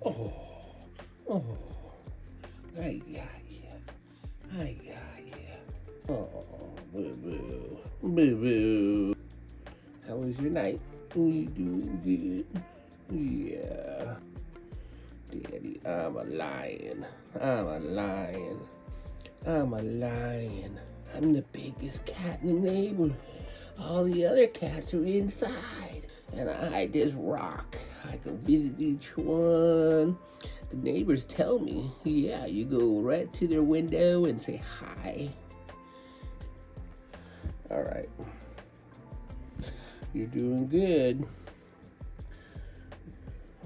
Oh, oh, I got you. I got you. Oh, boo-boo, boo-boo. How was your night? You doing good? Yeah. Daddy, I'm a lion. I'm a lion. I'm a lion. I'm the biggest cat in the neighborhood. All the other cats are inside, and I just rock. I can visit each one. The neighbors tell me, yeah, you go right to their window and say hi. All right. You're doing good.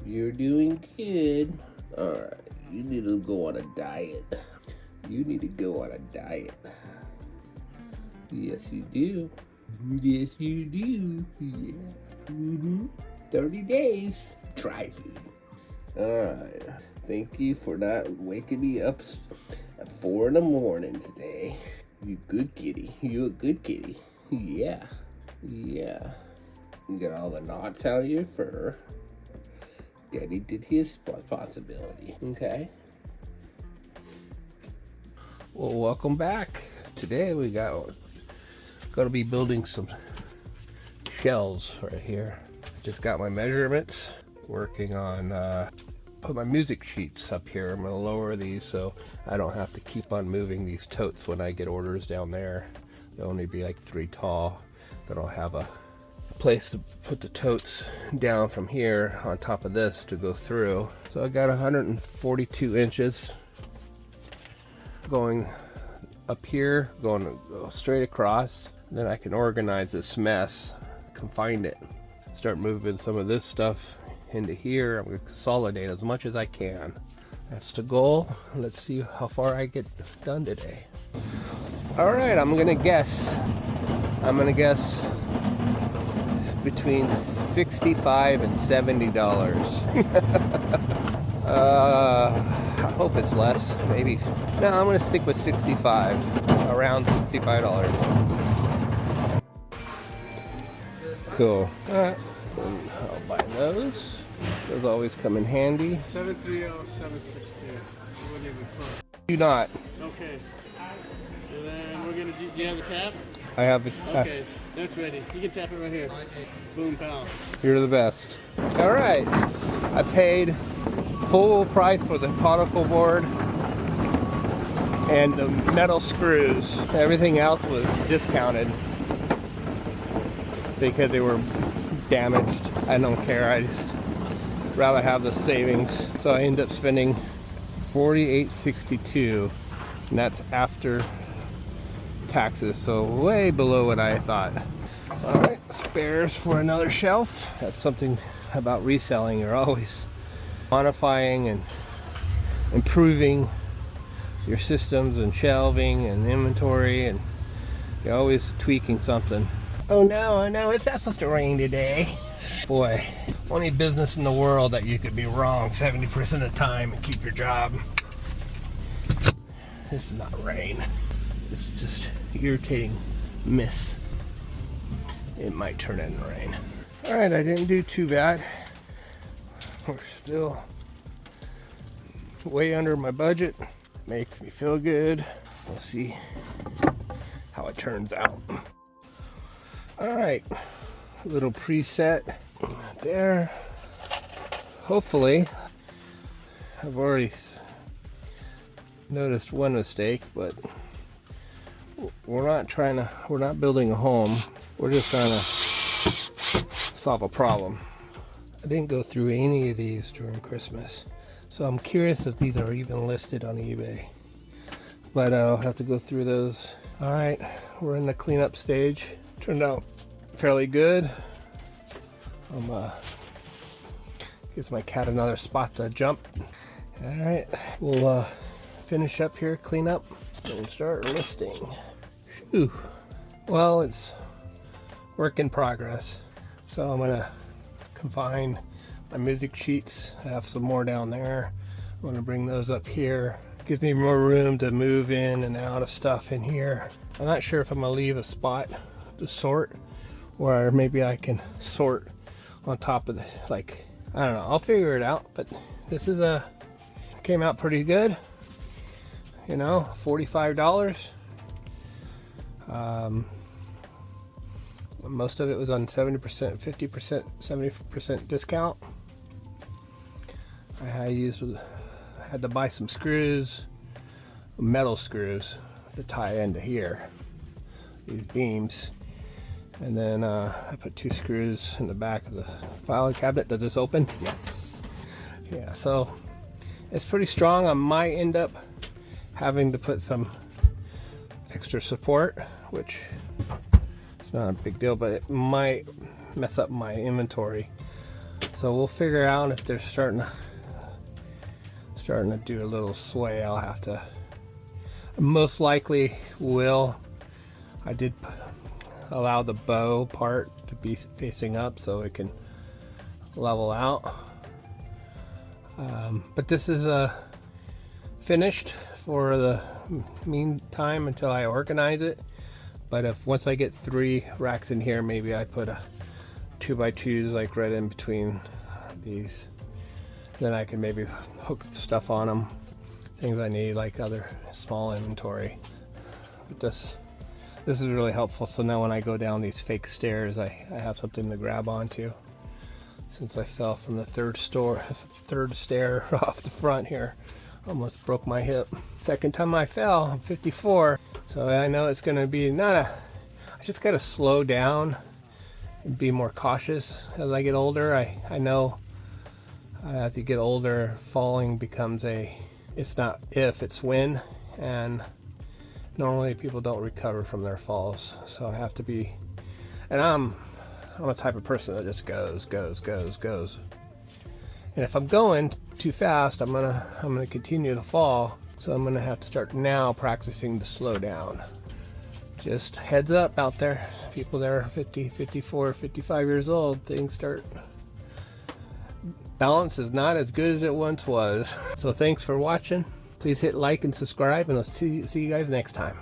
You're doing good. All right. You need to go on a diet. You need to go on a diet. Yes, you do. Yes, you do. Yeah. 30 days. Try food. Alright. Thank you for not waking me up at 4 in the morning today. You good kitty. You a good kitty. Yeah. Yeah. You got all the knots out of your fur. Daddy did his responsibility. Okay. Well, welcome back. Today we gonna be building some shelves right here. Just got my measurements, working on put my music sheets up here. I'm gonna lower these so I don't have to keep on moving these totes when I get orders down there. They'll only be like 3 tall. Then I'll have a place to put the totes down from here on top of this to go through. So I got 142 inches going up here, going straight across. Then I can organize this mess, confine it, start moving some of this stuff into here. I'm going to consolidate as much as I can. That's the goal. Let's see how far I get done today. All right, I'm going to guess between $65 and $70. I hope it's less, maybe. No, I'm gonna stick with 65, around $65. Cool. Alright, I'll buy those. Those always come in handy. 730-762. Do not. Okay. And then we're gonna do you have the tap? I have it. Okay, that's ready. You can tap it right here. Boom, pow. You're the best. Alright. I paid full price for the particle board and the metal screws. Everything else was discounted because they were damaged. I don't care. I just rather have the savings. So I ended up spending $48.62, and that's after taxes, so way below what I thought. All right, spares for another shelf. That's something about reselling. You're always modifying and improving your systems and shelving and inventory, and you're always tweaking something. Oh no, it's not supposed to rain today. Boy, only business in the world that you could be wrong 70% of the time and keep your job. This is not rain. This is just irritating mist. It might turn into rain. All right, I didn't do too bad. We're still way under my budget. Makes me feel good. We'll see how it turns out. All right, little preset there. Hopefully, I've already noticed one mistake, but we're not building a home. We're just trying to solve a problem. I didn't go through any of these during Christmas, so I'm curious if these are even listed on eBay, but I'll have to go through those. All right, we're in the cleanup stage. Turned out fairly good. Gives my cat another spot to jump. All right, we'll finish up here, clean up, and start listing. Whew. Well, it's work in progress. So I'm gonna confine my music sheets. I have some more down there. I'm gonna bring those up here. Gives me more room to move in and out of stuff in here. I'm not sure if I'm gonna leave a spot to sort where maybe I can sort on top of the, like, I don't know, I'll figure it out. But this is came out pretty good, you know, $45. Most of it was on 70%, 50%, 70% discount. I had to buy some screws, metal screws, to tie into here, these beams. And then I put 2 screws in the back of the filing cabinet. Does this open? Yes. Yeah, so it's pretty strong. I might end up having to put some extra support, which it's not a big deal, but it might mess up my inventory. So we'll figure out if they're starting to do a little sway. I'll have to, most likely will. I did allow the bow part to be facing up so it can level out. But this is finished for the meantime until I organize it. But if once I get 3 racks in here, maybe I put a 2x2s like right in between these. Then I can maybe hook stuff on them, things I need, like other small inventory. But this is really helpful. So now when I go down these fake stairs, I have something to grab onto. Since I fell from the third stair off the front here, almost broke my hip. Second time I fell, I'm 54. So I know it's gonna be I just gotta slow down and be more cautious as I get older. I know as you get older, falling becomes it's not if, it's when, and normally people don't recover from their falls. So I have to be, and I'm a type of person that just goes. And if I'm going too fast, I'm gonna continue to fall. So I'm gonna have to start now practicing to slow down. Just heads up out there, people that are 50, 54, 55 years old, balance is not as good as it once was. So thanks for watching. Please hit like and subscribe, and I'll see you guys next time.